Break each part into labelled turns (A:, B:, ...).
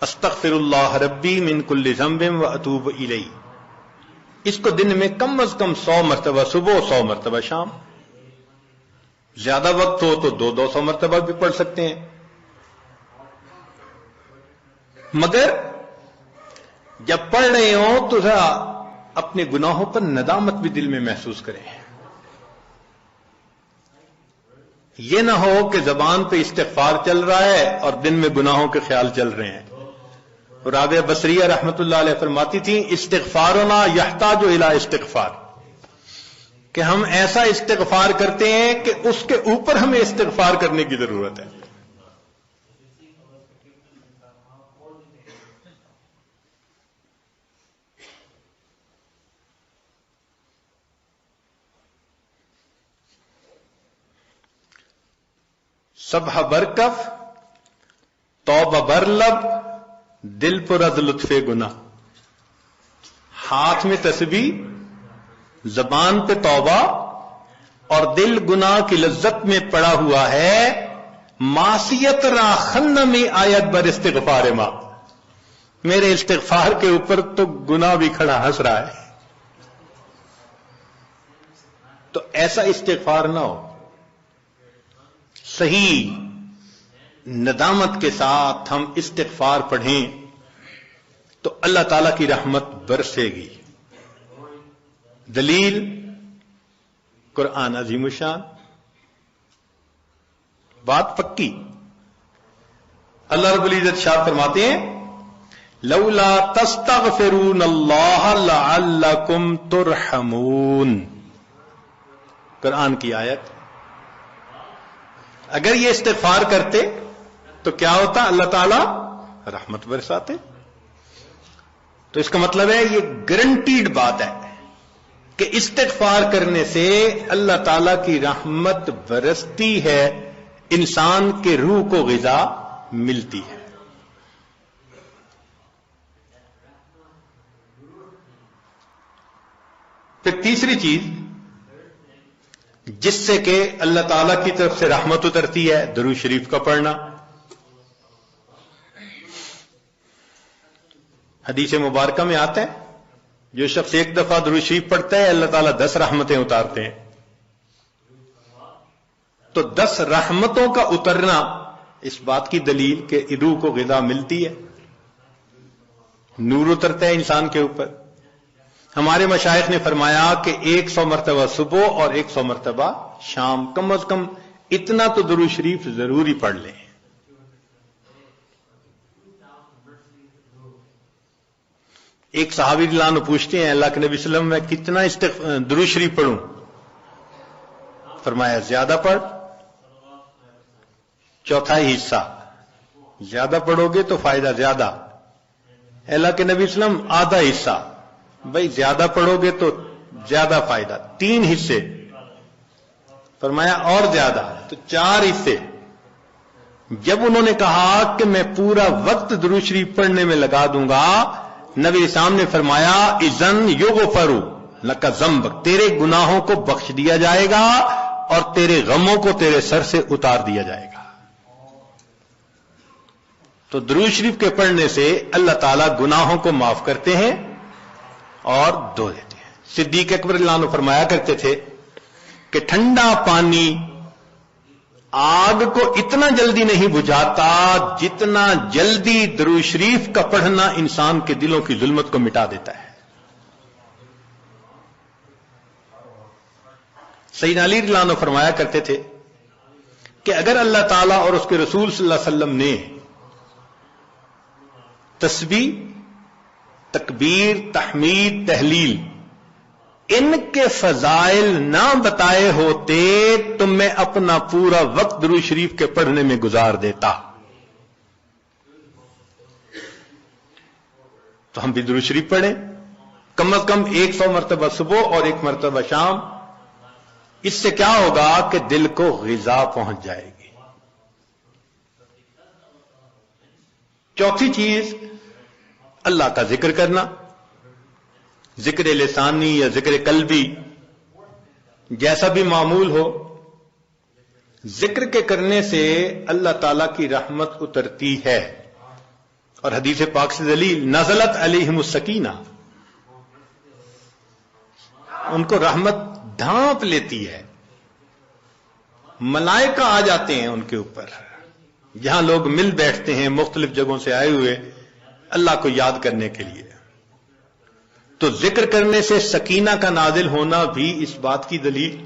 A: استغفر اللہ ربی من کل ذنب واتوب الیہ. اس کو دن میں کم از کم 100 مرتبہ صبح 100 مرتبہ شام. زیادہ وقت ہو تو 200 مرتبہ بھی پڑھ سکتے ہیں. مگر جب پڑھ رہے ہوں تو ذرا اپنے گناہوں پر ندامت بھی دل میں محسوس کریں. یہ نہ ہو کہ زبان پہ استغفار چل رہا ہے اور دن میں گناہوں کے خیال چل رہے ہیں. رابعہ بصریہ رحمت اللہ علیہ فرماتی تھیں استغفارنا یحتاج الی استغفار، کہ ہم ایسا استغفار کرتے ہیں کہ اس کے اوپر ہمیں استغفار کرنے کی ضرورت ہے. سبح برکف توبہ برلب دل پر از لطف گناہ. ہاتھ میں تسبیح، زبان پہ توبہ اور دل گناہ کی لذت میں پڑا ہوا ہے. معصیت را خن میں آیت بر استغفار ماں، میرے استغفار کے اوپر تو گناہ بھی کھڑا ہنس رہا ہے. تو ایسا استغفار نہ ہو. صحیح ندامت کے ساتھ ہم استغفار پڑھیں تو اللہ تعالی کی رحمت برسے گی. دلیل قرآن عظیم الشان، بات پکی. اللہ رب العزت شاہ فرماتے ہیں لولا تستغفرون اللہ لعلکم ترحمون. قرآن کی آیت. اگر یہ استغفار کرتے تو کیا ہوتا؟ اللہ تعالی رحمت برساتے. تو اس کا مطلب ہے یہ گارنٹیڈ بات ہے کہ استغفار کرنے سے اللہ تعالی کی رحمت برستی ہے، انسان کے روح کو غذا ملتی ہے. پھر تیسری چیز جس سے کہ اللہ تعالی کی طرف سے رحمت اترتی ہے، درود شریف کا پڑھنا. حدیث مبارکہ میں آتا ہے جو شخص ایک دفعہ درود شریف پڑھتا ہے اللہ تعالیٰ 10 رحمتیں اتارتے ہیں. تو 10 رحمتوں کا اترنا اس بات کی دلیل کہ روح کو غذا ملتی ہے، نور اترتا ہے انسان کے اوپر. ہمارے مشائخ نے فرمایا کہ 100 مرتبہ صبح اور 100 مرتبہ شام، کم از کم اتنا تو درود شریف ضروری پڑھ لیں. ایک صحابی رضی اللہ عنہ پوچھتے ہیں اللہ کے نبی صلی اللہ علیہ وسلم میں کتنا درود شریف پڑھوں؟ فرمایا زیادہ پڑھ، چوتھائی حصہ. زیادہ پڑھو گے تو فائدہ زیادہ. اللہ کے نبی صلی اللہ علیہ وسلم آدھا حصہ. بھائی زیادہ پڑھو گے تو زیادہ فائدہ. 3 حصے. فرمایا اور زیادہ تو 4 حصے. جب انہوں نے کہا کہ میں پورا وقت درود شریف پڑھنے میں لگا دوں گا، نبی اسلام نے فرمایا اذن یغفر لک ذنبک، تیرے گناہوں کو بخش دیا جائے گا اور تیرے غموں کو تیرے سر سے اتار دیا جائے گا. تو درود شریف کے پڑھنے سے اللہ تعالیٰ گناہوں کو معاف کرتے ہیں اور دھو دیتے ہیں. صدیق اکبر رضی اللہ عنہ فرمایا کرتے تھے کہ ٹھنڈا پانی آگ کو اتنا جلدی نہیں بجھاتا جتنا جلدی درود شریف کا پڑھنا انسان کے دلوں کی ظلمت کو مٹا دیتا ہے. سیدنا علی رضی اللہ عنہ فرمایا کرتے تھے کہ اگر اللہ تعالیٰ اور اس کے رسول صلی اللہ علیہ وسلم نے تسبیح، تکبیر، تحمید، تحلیل ان کے فضائل نہ بتائے ہوتے تو میں اپنا پورا وقت درود شریف کے پڑھنے میں گزار دیتا. تو ہم بھی درود شریف پڑھیں کم از کم 100 مرتبہ صبح اور 1 مرتبہ شام. اس سے کیا ہوگا کہ دل کو غذا پہنچ جائے گی. چوتھی چیز اللہ کا ذکر کرنا، ذکر لسانی یا ذکر قلبی جیسا بھی معمول ہو. ذکر کے کرنے سے اللہ تعالی کی رحمت اترتی ہے اور حدیث پاک سے دلیل نزلت علیہم السکینہ، ان کو رحمت ڈھانپ لیتی ہے، ملائکہ آ جاتے ہیں ان کے اوپر، جہاں لوگ مل بیٹھتے ہیں مختلف جگہوں سے آئے ہوئے اللہ کو یاد کرنے کے لیے۔ تو ذکر کرنے سے سکینہ کا نازل ہونا بھی اس بات کی دلیل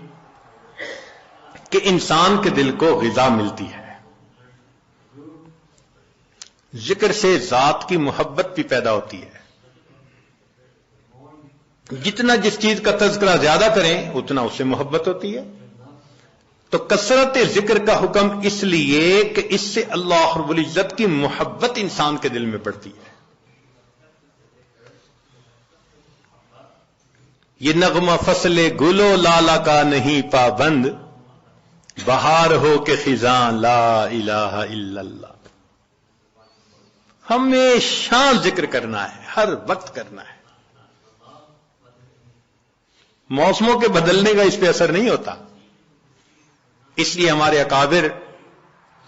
A: کہ انسان کے دل کو غذا ملتی ہے۔ ذکر سے ذات کی محبت بھی پیدا ہوتی ہے۔ جتنا جس چیز کا تذکرہ زیادہ کریں اتنا اس سے محبت ہوتی ہے۔ تو کثرت ذکر کا حکم اس لیے کہ اس سے اللہ رب العزت کی محبت انسان کے دل میں بڑھتی ہے۔ یہ نغمہ فصل گلو لالا کا نہیں پابند، بہار ہو کے خزاں لا الہ الا اللہ۔ ہمیشہ ذکر کرنا ہے، ہر وقت کرنا ہے۔ موسموں کے بدلنے کا اس پہ اثر نہیں ہوتا، اس لیے ہمارے اکابر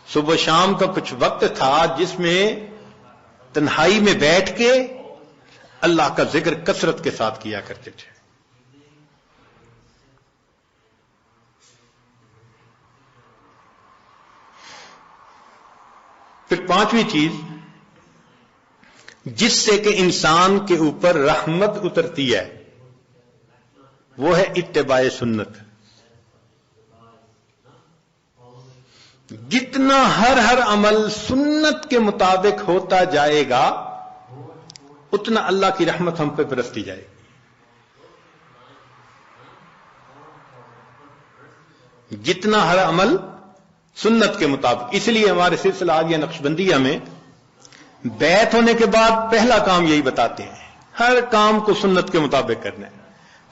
A: صبح شام کا کچھ وقت تھا جس میں تنہائی میں بیٹھ کے اللہ کا ذکر کثرت کے ساتھ کیا کرتے تھے۔ پھر پانچویں چیز جس سے کہ انسان کے اوپر رحمت اترتی ہے وہ ہے اتباع سنت۔ جتنا ہر عمل سنت کے مطابق ہوتا جائے گا اتنا اللہ کی رحمت ہم پہ برستی جائے گی۔ جتنا ہر عمل سنت کے مطابق، اس لیے ہمارے سلسلہ آج نقشبندیہ میں بیعت ہونے کے بعد پہلا کام یہی بتاتے ہیں، ہر کام کو سنت کے مطابق کرنا ہے۔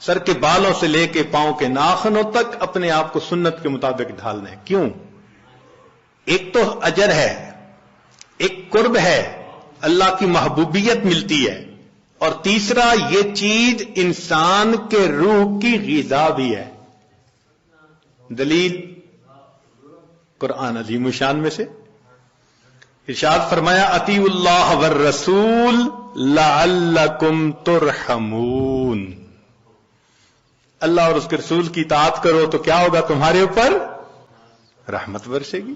A: سر کے بالوں سے لے کے پاؤں کے ناخنوں تک اپنے آپ کو سنت کے مطابق ڈھالنا ہے۔ کیوں؟ ایک تو اجر ہے، ایک قرب ہے، اللہ کی محبوبیت ملتی ہے، اور تیسرا یہ چیز انسان کے روح کی غذا بھی ہے۔ دلیل قرآن عظیم الشان میں سے ارشاد فرمایا اطیعوا اللہ والرسول لعلکم ترحمون، اللہ اور اس کے رسول کی اطاعت کرو تو کیا ہوگا؟ تمہارے اوپر رحمت برسے گی۔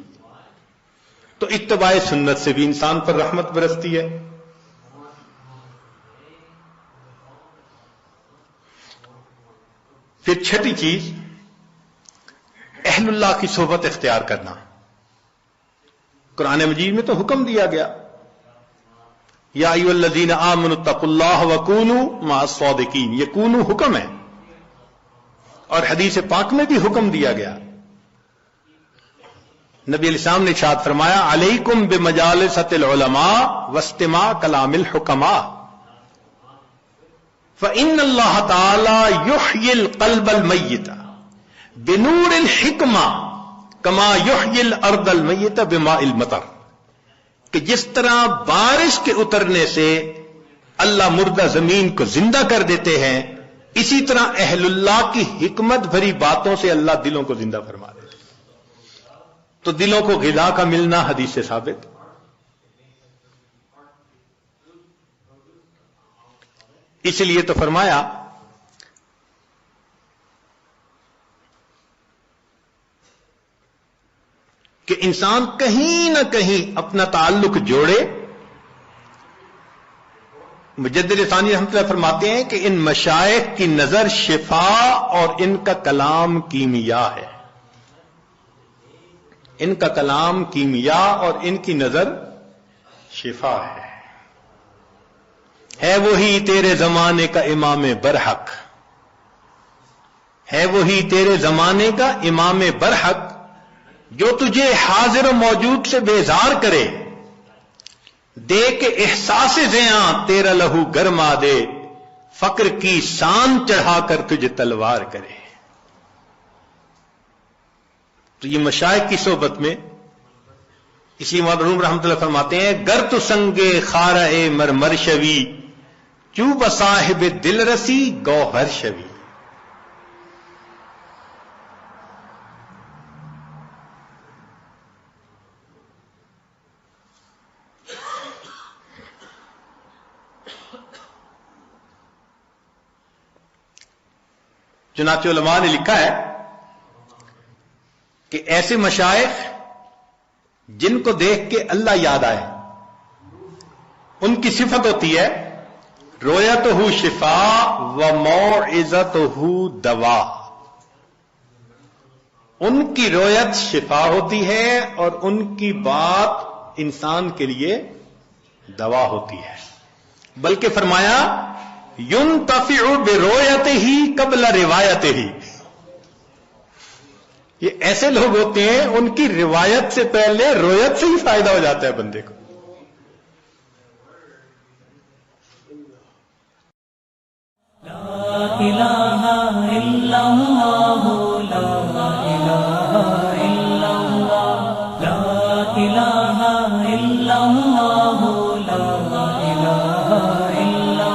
A: تو اتباع سنت سے بھی انسان پر رحمت برستی ہے۔ پھر چھٹی چیز اہل اللہ کی صحبت اختیار کرنا۔ قرآن مجید میں تو حکم دیا گیا یا ایھا الذین آمنوا اتقوا اللہ وکونوا مع الصادقین، یہ کونوا حکم ہے، اور حدیث پاک میں بھی حکم دیا گیا۔ نبی علیہ السلام نے ارشاد فرمایا علیکم بمجالسۃ العلماء واستماع کلام الحکماء فإن اللہ تعالی یحیی القلب المیت بنور الحکمہ کما یحیی الارض المیت بماء المطر، کہ جس طرح بارش کے اترنے سے اللہ مردہ زمین کو زندہ کر دیتے ہیں، اسی طرح اہل اللہ کی حکمت بھری باتوں سے اللہ دلوں کو زندہ فرما دیتے ہیں۔ تو دلوں کو غذا کا ملنا حدیث سے ثابت۔ اس لیے تو فرمایا کہ انسان کہیں نہ کہیں اپنا تعلق جوڑے۔ مجدد ثانی رحمۃ اللہ فرماتے ہیں کہ ان مشائخ کی نظر شفا اور ان کا کلام کیمیا ہے۔ ان کا کلام کیمیا اور ان کی نظر شفا ہے وہی تیرے زمانے کا امام برحق، ہے وہی تیرے زمانے کا امام برحق جو تجھے حاضر و موجود سے بیزار کرے، دے کے احساس زیاں تیرا لہو گرما دے، فقر کی شان چڑھا کر تجھے تلوار کرے۔ تو یہ مشائخ کی صحبت میں اسی مرحوم رحمت اللہ فرماتے ہیں گر تو سنگے خارہ مرمر شوی چوب صاحب دل رسی گوہر شوی۔ چنانچہ علماء نے لکھا ہے کہ ایسے مشائخ جن کو دیکھ کے اللہ یاد آئے، ان کی صفت ہوتی ہے رؤیتہ شفاء و موعظتہ دوا. ان کی رؤیت شفا ہوتی ہے اور ان کی بات انسان کے لیے دوا ہوتی ہے. بلکہ فرمایا ينتفع برؤیتہ قبل روایتہ. یہ ایسے لوگ ہوتے ہیں ان کی روایت سے پہلے رؤیت سے ہی فائدہ ہو جاتا ہے بندے کو.
B: لا الہ الا اللہ لا الہ الا اللہ لا الہ الا اللہ لا الہ الا اللہ لا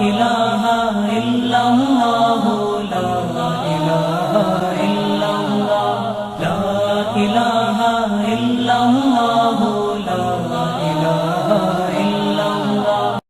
B: الہ الا اللہ لا الہ الا اللہ لا الہ الا اللہ